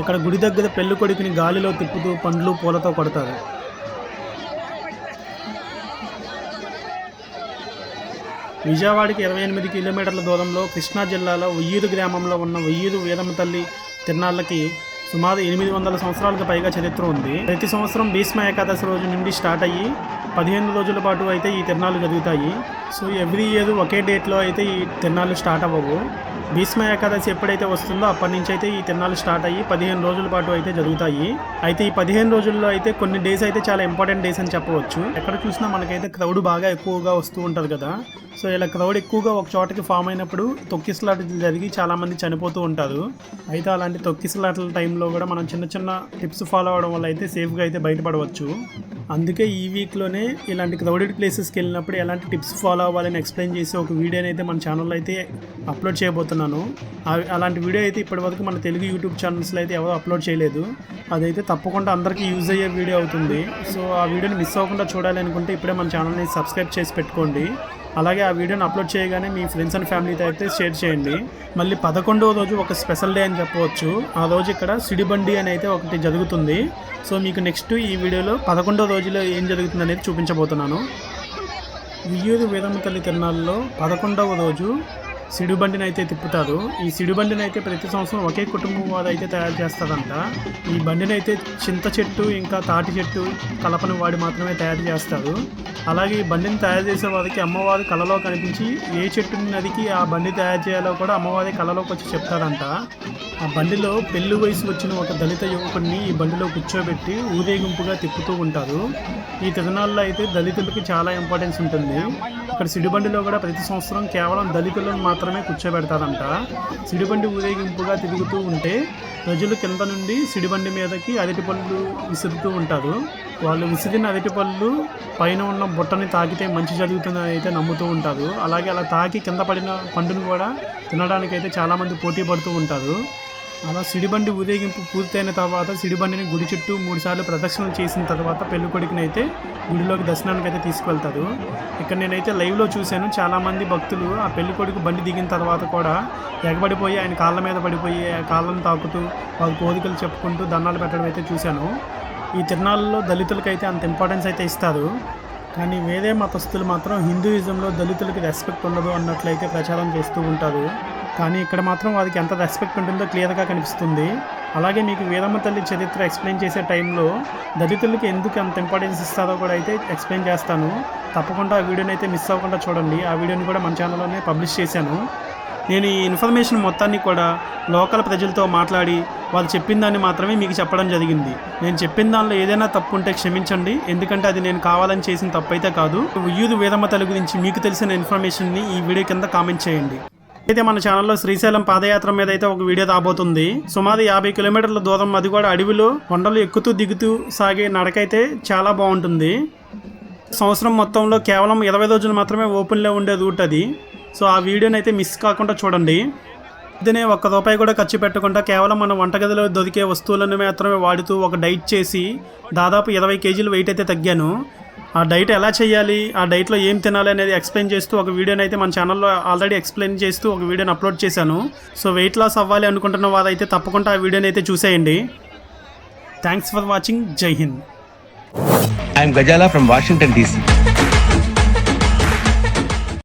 ఇక్కడ గుడి దగ్గర పెళ్లి కొడుకుని గాలిలో తిప్పుతూ పండ్లు పూలతో కొడతారు. విజయవాడకి 28 కిలోమీటర్ల దూరంలో కృష్ణా జిల్లాలో ఉయ్యూరు గ్రామంలో ఉన్న ఉయ్యూరు వీరమ్మ తల్లి తిరునాళ్ళకి సుమారు 800 సంవత్సరాలకు పైగా చరిత్ర ఉంది. ప్రతి సంవత్సరం భీష్మ ఏకాదశి రోజు నుండి స్టార్ట్ అయ్యి 15 రోజుల పాటు అయితే ఈ తిరునాళ్ళు జరుగుతాయి. సో ఎవ్రీ ఇయర్ ఒకే డేట్లో అయితే ఈ తిరునాళ్ళు స్టార్ట్ అవ్వవు. భీష్మ ఏకాదశి ఎప్పుడైతే వస్తుందో అప్పటి నుంచి అయితే ఈ తిరునాళ్ళు స్టార్ట్ అయ్యి 15 రోజుల పాటు అయితే జరుగుతాయి. అయితే ఈ 15 రోజుల్లో అయితే కొన్ని డేస్ అయితే చాలా ఇంపార్టెంట్ డేస్ అని చెప్పవచ్చు. ఎక్కడ చూసినా మనకైతే క్రౌడ్ బాగా ఎక్కువగా వస్తూ ఉంటుంది కదా. సో ఇలా క్రౌడ్ ఎక్కువగా ఒక చోటకి ఫామ్ అయినప్పుడు తొక్కిసలాటలు జరిగి చాలామంది చనిపోతూ ఉంటారు. అయితే అలాంటి తొక్కిసలాటల టైంలో కూడా మనం చిన్న చిన్న టిప్స్ ఫాలో అవ్వడం వల్ల అయితే సేఫ్గా అయితే బయటపడవచ్చు. అందుకే ఈ వీక్లోనే ఇలాంటి క్రౌడెడ్ ప్లేసెస్కి వెళ్ళినప్పుడు ఎలాంటి టిప్స్ ఫాలో అవ్వాలని ఎక్స్ప్లెయిన్ చేసి ఒక వీడియోని అయితే మన ఛానల్లో అయితే అప్లోడ్ చేయబోతున్నాను. అలాంటి వీడియో అయితే ఇప్పటివరకు మన తెలుగు యూట్యూబ్ ఛానల్స్లో అయితే ఎవరు అప్లోడ్ చేయలేదు. అదైతే తప్పకుండా అందరికీ యూజ్ అయ్యే వీడియో అవుతుంది. సో ఆ వీడియోని మిస్ అవ్వకుండా చూడాలి అనుకుంటే ఇప్పుడే మన ఛానల్ని సబ్స్క్రైబ్ చేసి పెట్టుకోండి. అలాగే ఆ వీడియోని అప్లోడ్ చేయగానే మీ ఫ్రెండ్స్ అండ్ ఫ్యామిలీతో అయితే షేర్ చేయండి. మళ్ళీ 11వ రోజు ఒక స్పెషల్ డే అని చెప్పవచ్చు. ఆ రోజు ఇక్కడ సిడిబండి అని అయితే ఒకటి జరుగుతుంది. సో మీకు నెక్స్ట్ ఈ వీడియోలో 11వ రోజులో ఏం జరుగుతుంది అనేది చూపించబోతున్నాను. ఉయ్యూరు వీరమ్మ తల్లి తిరునాళ్ళలో 11వ రోజు సిడిబండిని అయితే తిప్పుతారు. ఈ సిడిబండిని అయితే ప్రతి సంవత్సరం ఒకే కుటుంబం వారు అయితే తయారు చేస్తారంట. ఈ బండిని అయితే చింత చెట్టు ఇంకా తాటి చెట్టు కలపని వాడి మాత్రమే తయారు చేస్తారు. అలాగే ఈ బండిని తయారు చేసే వారికి అమ్మవారి కళలో కనిపించి ఏ చెట్టుని నరికి ఆ బండి తయారు చేయాలో కూడా అమ్మవారి కళలోకి వచ్చి చెప్తారంట. ఆ బండిలో పెళ్లి వయసు వచ్చిన ఒక దళిత యువకుడిని ఈ బండిలో కూర్చోబెట్టి ఊరేగింపుగా తిప్పుతూ ఉంటారు. ఈ తిరునాళ్ళలో అయితే దళితులకి చాలా ఇంపార్టెన్స్ ఉంటుంది. ఇక్కడ సిడిబండిలో కూడా ప్రతి సంవత్సరం కేవలం దళితులను మాత్రమే కూర్చోబెడతారంట. సిడిబండి ఊరేగింపుగా తిరుగుతూ ఉంటే ప్రజలు కింద నుండి సిడిబండి మీదకి అరటిపళ్ళు విసురుతూ ఉంటారు. వాళ్ళు విసిరిన అరటిపళ్ళు పైన ఉన్న బుట్టని తాకితే మంచి జరుగుతుందని అయితే నమ్ముతూ ఉంటారు. అలాగే అలా తాకి కింద పడిన పండును కూడా తినడానికి అయితే చాలామంది పోటీ పడుతూ ఉంటారు. అలా సిడిబండి ఊరేగింపు పూర్తయిన తర్వాత సిడిబండిని గుడి చుట్టూ 3 సార్లు ప్రదక్షిణలు చేసిన తర్వాత పెళ్లి కొడుకుని అయితే గుడిలోకి దర్శనానికి అయితే తీసుకువెళ్తారు. ఇక్కడ నేనైతే లైవ్లో చూశాను, చాలామంది భక్తులు ఆ పెళ్లి కొడుకు బండి దిగిన తర్వాత కూడా ఎగబడిపోయి ఆయన కాళ్ళ మీద పడిపోయి కాళ్ళను తాకుతూ వాళ్ళ కోరికలు చెప్పుకుంటూ దండాలు పెట్టడం అయితే చూశాను. ఈ తిరునాళ్ళలో దళితులకైతే అంత ఇంపార్టెన్స్ అయితే ఇస్తారు. కానీ వేరే మతస్థులు మాత్రం హిందూయిజంలో దళితులకి రెస్పెక్ట్ ఉండదు అన్నట్లయితే ప్రచారం చేస్తూ ఉంటారు. కానీ ఇక్కడ మాత్రం వారికి ఎంత రెస్పెక్ట్ ఉంటుందో క్లియర్గా కనిపిస్తుంది. అలాగే మీకు వీరమ్మ తల్లి చరిత్ర ఎక్స్ప్లెయిన్ చేసే టైంలో దళితులకి ఎందుకు అంత ఇంపార్టెన్స్ ఇస్తారో కూడా అయితే ఎక్స్ప్లెయిన్ చేస్తాను. తప్పకుండా ఆ వీడియోని అయితే మిస్ అవ్వకుండా చూడండి. ఆ వీడియోని కూడా మన ఛానల్లోనే పబ్లిష్ చేశాను. నేను ఈ ఇన్ఫర్మేషన్ మొత్తాన్ని కూడా లోకల్ ప్రజలతో మాట్లాడి వాళ్ళు చెప్పిన దాన్ని మాత్రమే మీకు చెప్పడం జరిగింది. నేను చెప్పిన దానిలో ఏదైనా తప్పు ఉంటే క్షమించండి, ఎందుకంటే అది నేను కావాలని చేసిన తప్పు అయితే కాదు. ఉయ్యూరు వీరమ్మ తల్లి గురించి మీకు తెలిసిన ఇన్ఫర్మేషన్ని ఈ వీడియో కింద కామెంట్ చేయండి. అయితే మన ఛానల్లో శ్రీశైలం పాదయాత్ర మీద అయితే ఒక వీడియో రాబోతుంది. సుమారు 50 కిలోమీటర్ల దూరం, అది కూడా అడవిలో కొండలు ఎక్కుతూ దిగుతూ సాగే నడకైతే చాలా బాగుంటుంది. సంవత్సరం మొత్తంలో కేవలం 20 రోజులు మాత్రమే ఓపెన్లో ఉండే రూట్ అది. సో ఆ వీడియోని అయితే మిస్ కాకుండా చూడండి. ఇదనే ₹1 కూడా ఖర్చు పెట్టకుండా కేవలం మన వంటగదిలో దొరికే వస్తువులను మాత్రమే వాడుతూ ఒక డైట్ చేసి దాదాపు 20 కేజీలు వెయిట్ అయితే తగ్గాను. ఆ డైట్ ఎలా చేయాలి, ఆ డైట్లో ఏం తినాలి అనేది ఎక్స్ప్లెయిన్ చేస్తూ ఒక వీడియోని అయితే మన ఛానల్లో ఆల్రెడీ ఎక్స్ప్లెయిన్ చేస్తూ ఒక వీడియోని అప్లోడ్ చేశాను. సో వెయిట్ లాస్ అవ్వాలి అనుకుంటున్న వారైతే తప్పకుండా ఆ వీడియోని అయితే చూసేయండి. Thanks for watching. Jai Hind. I'm Ghazala from Washington DC.